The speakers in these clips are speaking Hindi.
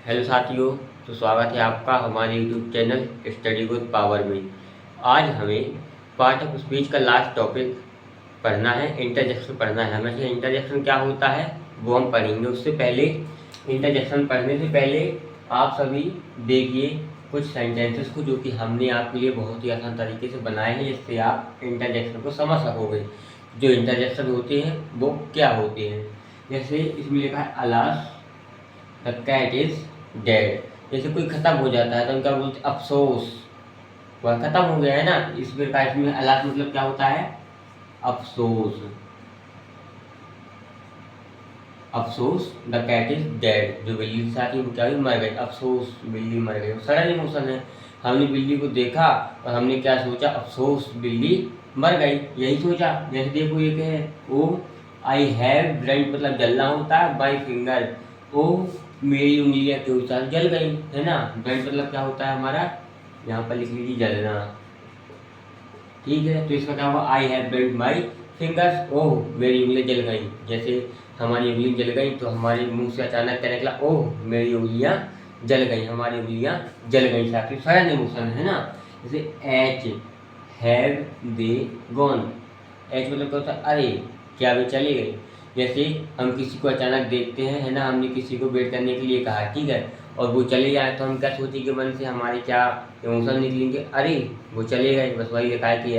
हेलो साथियों। तो स्वागत है आपका हमारे YouTube channel study with power में। आज हमें पार्ट ऑफ स्पीच का लास्ट टॉपिक पढ़ना है, इंटरजेक्शन पढ़ना है हमें। इंटरजेक्शन क्या होता है वो हम पढ़ेंगे। उससे पहले इंटरजेक्शन पढ़ने से पहले आप सभी देखिए कुछ सेंटेंसेस को जो कि हमने आपके लिए बहुत ही आसान तरीके से बनाए हैं, जिससे आप इंटरजेक्शन को समझ सकोगे। जो इंटरजेक्शन होते हैं वो क्या होते हैं। जैसे इसमें लिखा है alas the cat is dead. जैसे कोई खत्म हो जाता है तो हम क्या बोलते हैं, अफसोस, वह खत्म हो गया है ना। इस प्रकार इसमें अलास मतलब क्या होता है, अफसोस। अफसोस द कैट इज डेड, जो बिल्ली के साथ ही वो क्या हुई, मर गई। अफसोस बिल्ली मर गई, सडन इमोशन है। हमने बिल्ली को देखा और हमने क्या सोचा, अफसोस बिल्ली मर गई, यही सोचा। जैसे देखो ये क्या है, ओ आई हैव ब्रेंट मतलब जलना होता है, बाई फिंगर, ओ मेरी उंगलियां के साथ जल गई, है ना। ब्रेंट मतलब क्या होता है हमारा, यहाँ पर लिख लीजिए जलना, ठीक है। तो इसका क्या होगा, I have burnt my fingers, oh मेरी उंगलियां जल गई। जैसे हमारी उंगली जल गई तो हमारे मुंह से अचानक क्या निकला, ओह मेरी उंगलियां जल गई, हमारी उंगलियां जल गई। साथ सडन इमोशन है ना। जैसे H have they gone, H मतलब क्या होता है, अरे क्या वे चली गई। जैसे हम किसी को अचानक देखते हैं, है ना, हमने किसी को वेट करने के लिए कहा, ठीक है, और वो चले जाए तो हम क्या सोचेंगे मन से, हमारे क्या इमोशन निकलेंगे, अरे वो चले गए। बस वही लिखा है कि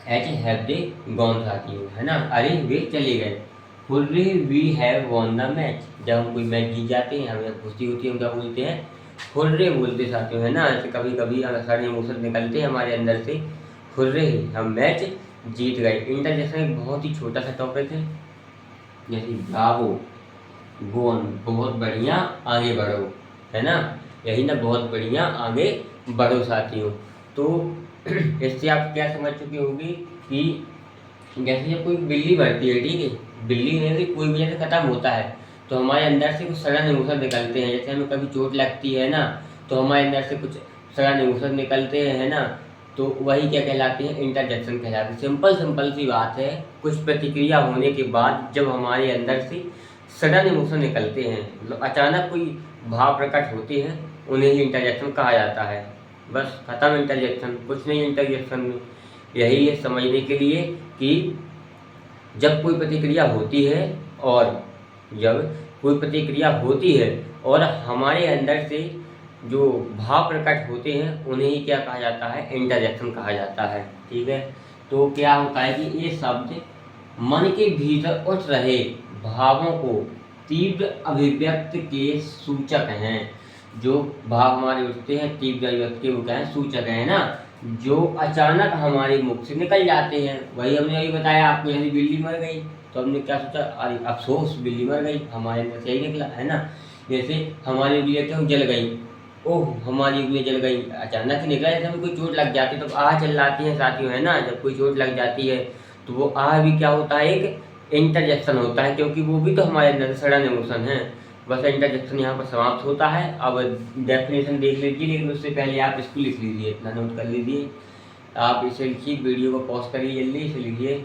एच हैव दे गॉन साथियों, है ना, अरे वे चले गए। Hurray we have won the match, जब हम कोई मैच जीत जाते हैं हमें खुशी होती है, हम क्या बोलते हैं, हुर्रे बोलते साथियों, है ना। ऐसे कभी कभी सारे इमोशन निकलते हैं हमारे अंदर से, हुर्रे हम मैच जीत गए। इंटरजेक्शन एक बहुत ही छोटा सा टॉपिक है। जैसे ब्रावो, गोन बहुत बढ़िया, आगे बढ़ो, है ना, यही ना, बहुत बढ़िया आगे बढ़ो साथियों। तो इससे आप क्या समझ चुके होंगे कि जैसे जब कोई बिल्ली मरती है, ठीक है, बिल्ली में से कोई वजह से खत्म होता है तो हमारे अंदर से कुछ सडन इमोशन निकलते हैं। जैसे हमें कभी चोट लगती है ना तो हमारे अंदर से कुछ सडन इमोशन निकलते हैं, है ना। तो वही क्या कहलाते हैं, इंटरजेक्शन कहलाते हैं। सिंपल सिंपल सी बात है, कुछ प्रतिक्रिया होने के बाद जब हमारे अंदर से सडन इमोशन निकलते हैं, मतलब अचानक कोई भाव प्रकट होते हैं, उन्हें ही इंटरजेक्शन कहा जाता है। बस खत्म इंटरजेक्शन, कुछ नहीं इंटरजेक्शन में। यही है समझने के लिए कि जब कोई प्रतिक्रिया होती है और जब कोई प्रतिक्रिया होती है और हमारे अंदर से जो भाव प्रकट होते हैं, उन्हें ही क्या कहा जाता है, इंटरजेक्शन कहा जाता है, ठीक है। तो क्या होता है कि ये शब्द मन के भीतर उठ रहे भावों को तीव्र अभिव्यक्ति के सूचक हैं। जो भाव हमारे उठते हैं तीव्र अभिव्यक्ति के, वो क्या है, सूचक है ना, जो अचानक हमारे मुख से निकल जाते हैं। वही हमने अभी बताया आपको, यदि बिल्ली मर गई तो हमने क्या सोचा, अरे अफसोस बिल्ली मर गई, हमारे अंदर से यही निकला, है ना। जैसे हमारी उंगलियां क्यों जल गई, ओह हमारी उंगलियां जल गई, अचानक ही निकला। जैसे हमें कोई चोट लग जाती है तो आह चिल्लाती है साथियों, है ना। जब कोई चोट लग जाती है तो वो आह भी क्या होता है, एक इंटरजेक्शन होता है, क्योंकि वो भी तो हमारे अंदर से सडन इमोशन है। बस इंटरजेक्शन यहाँ पर समाप्त होता है। अब डेफिनेशन देख लीजिए, लेकिन उससे पहले आप इसको लिख लीजिए, इतना नोट कर लीजिए। आप इसे लिखिए, वीडियो को पॉज करिए, जल्दी इसे लिखिए।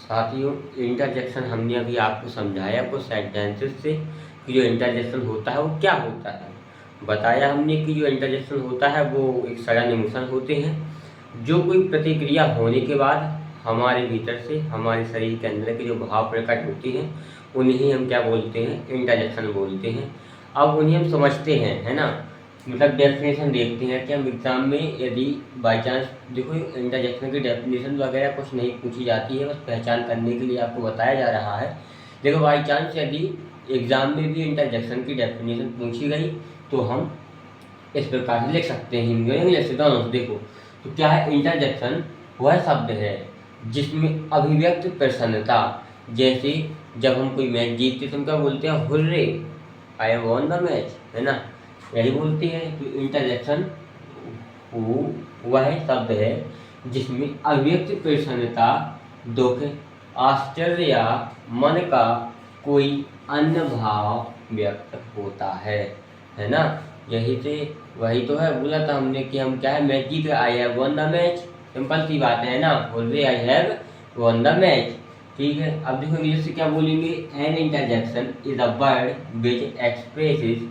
साथियों इंटरजेक्शन हमने अभी आपको समझाया कुछ सेंटेंसेस से कि जो इंटरजेक्शन होता है वो क्या होता है। बताया हमने कि जो इंटरजेक्शन होता है वो एक सडन इमोशन होते हैं, जो कोई प्रतिक्रिया होने के बाद हमारे भीतर से हमारे शरीर के अंदर के जो भाव प्रकट होते हैं, उन्हें हम क्या बोलते हैं, इंटरजेक्शन बोलते हैं। अब उन्हें हम समझते हैं, है ना, मतलब डेफिनेशन देखते हैं कि हम एग्जाम में यदि बाई चांस, देखो इंटरजेक्शन की डेफिनेशन वगैरह कुछ नहीं पूछी जाती है, बस पहचान करने के लिए आपको बताया जा रहा है। देखो बाई चांस यदि एग्जाम में भी इंटरजेक्शन की डेफिनेशन पूछी गई तो हम इस प्रकार से लिख सकते हैं, हिंदी और इंग्लिश से दोनों से। देखो तो क्या है, इंटरजेक्शन वह शब्द है जिसमें अभिव्यक्त प्रसन्नता, जैसे जब हम कोई मैच जीतते तो हम क्या बोलते हैं, hurray I von the match, है ना, यही बोलते हैं। तो इंटरजेक्शन वह शब्द है जिसमें अव्यक्त प्रसन्नता, दुख, आश्चर्य या मन का कोई अन्य भाव व्यक्त होता है ना। यही से वही तो है, बोला था हमने कि हम क्या है मैच जीत, I have won the match, simple सी बात है ना, बोल रहे I have won the match. ठीक है, अब देखो इंग्लिश से क्या बोलेंगे, an interjection is a word which expresses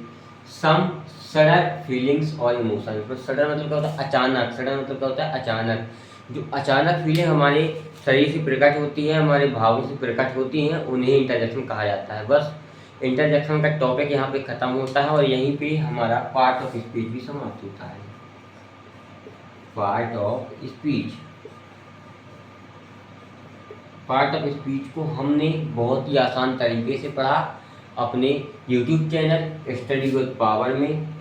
some sudden feelings और इमोशन। तो सडन मतलब क्या होता है, अचानक, सडन मतलब क्या होता है, अचानक। जो अचानक फीलिंग हमारे शरीर से प्रकट होती है, हमारे भावों से प्रकट होती हैं, उन्हें इंटरजेक्शन कहा जाता है। बस इंटरजेक्शन का टॉपिक यहाँ पे खत्म होता है और यहीं पे हमारा पार्ट ऑफ स्पीच भी समाप्त होता है। Part of speech, part of speech को हमने बहुत ही आसान तरीके से पढ़ा अपने YouTube channel study with power में।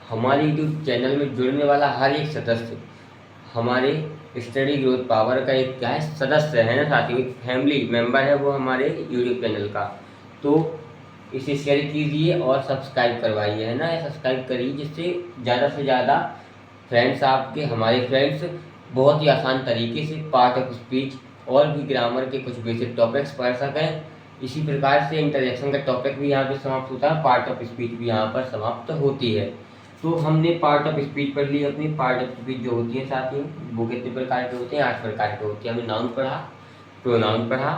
हमारे यूट्यूब चैनल में जुड़ने वाला हर एक सदस्य हमारे स्टडी ग्रोथ पावर का एक क्या है, सदस्य है ना साथियों, एक फैमिली मेंबर है वो हमारे यूट्यूब चैनल का। तो इसे शेयर कीजिए और सब्सक्राइब करवाइए, है ना, सब्सक्राइब करिए जिससे ज़्यादा से ज़्यादा फ्रेंड्स आपके, हमारे फ्रेंड्स बहुत ही आसान तरीके से पार्ट ऑफ स्पीच और भी ग्रामर के कुछ बेसिक टॉपिक्स पढ़ सकें। इसी प्रकार से इंटरेक्शन का टॉपिक भी यहाँ पे समाप्त होता है, पार्ट ऑफ स्पीच भी यहाँ पर समाप्त होती है। तो हमने पार्ट ऑफ स्पीच पढ़ ली अपनी। पार्ट ऑफ स्पीच जो होती है साथियों वो कितने प्रकार के होते हैं, 8 प्रकार के होते हैं। हमने नाउन पढ़ा, प्रोनाउन पढ़ा,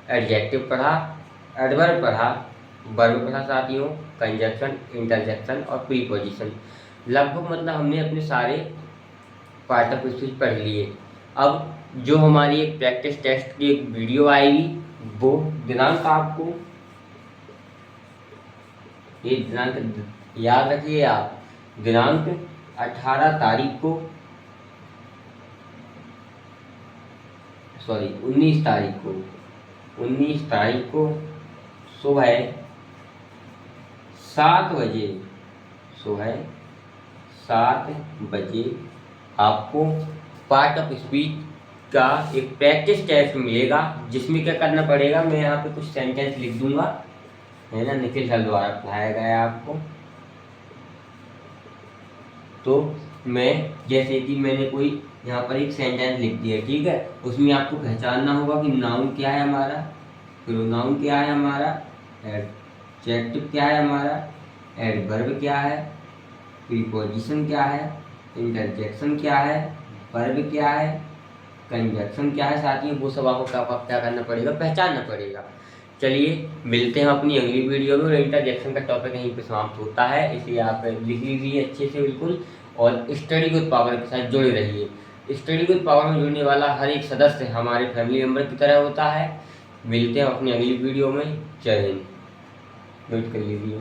एडजेक्टिव पढ़ा, एडवर्ब पढ़ा, वर्ब पढ़ा साथियों, कंजक्शन, इंटरजेक्शन और प्रीपोजिशन। लगभग मतलब हमने अपने सारे पार्ट ऑफ स्पीच पढ़ लिए। अब जो हमारी एक प्रैक्टिस टेस्ट की एक वीडियो आएगी, वो दिनांक आपको ये दिनांक याद रखिए आप, दिनांक 18 तारीख को, सॉरी 19 तारीख को, 19 तारीख को सुबह 7 बजे, सुबह 7 बजे आपको पार्ट ऑफ स्पीच का एक प्रैक्टिस टेस्ट मिलेगा, जिसमें क्या करना पड़ेगा, मैं यहाँ पे कुछ सेंटेंस लिख दूंगा, है ना, निखिल सर द्वारा पढ़ाया गया आपको। तो मैं जैसे कि मैंने कोई यहाँ पर एक सेंटेंस लिख दिया, ठीक है, उसमें आपको पहचानना होगा कि नाउन क्या है हमारा, प्रोनाउन क्या है हमारा, एडजेक्टिव क्या है हमारा, एडवर्ब क्या है, प्रीपोजिशन क्या है, इंटरजेक्शन क्या है, वर्ब क्या है, कंजक्शन क्या है साथियों, वो सब आपको क्या करना पड़ेगा, पहचानना पड़ेगा। चलिए मिलते हैं अपनी अगली वीडियो में। और इंटरजेक्शन का टॉपिक यहीं पे समाप्त होता है, इसे आप लिख लीजिए अच्छे से बिल्कुल, और स्टडी विद पावर के साथ जुड़े रहिए। स्टडी विद पावर में जुड़ने वाला हर एक सदस्य हमारे फैमिली मेम्बर की तरह होता है। मिलते हैं अपनी अगली वीडियो में। जय हिंद। म्यूट कर लीजिए।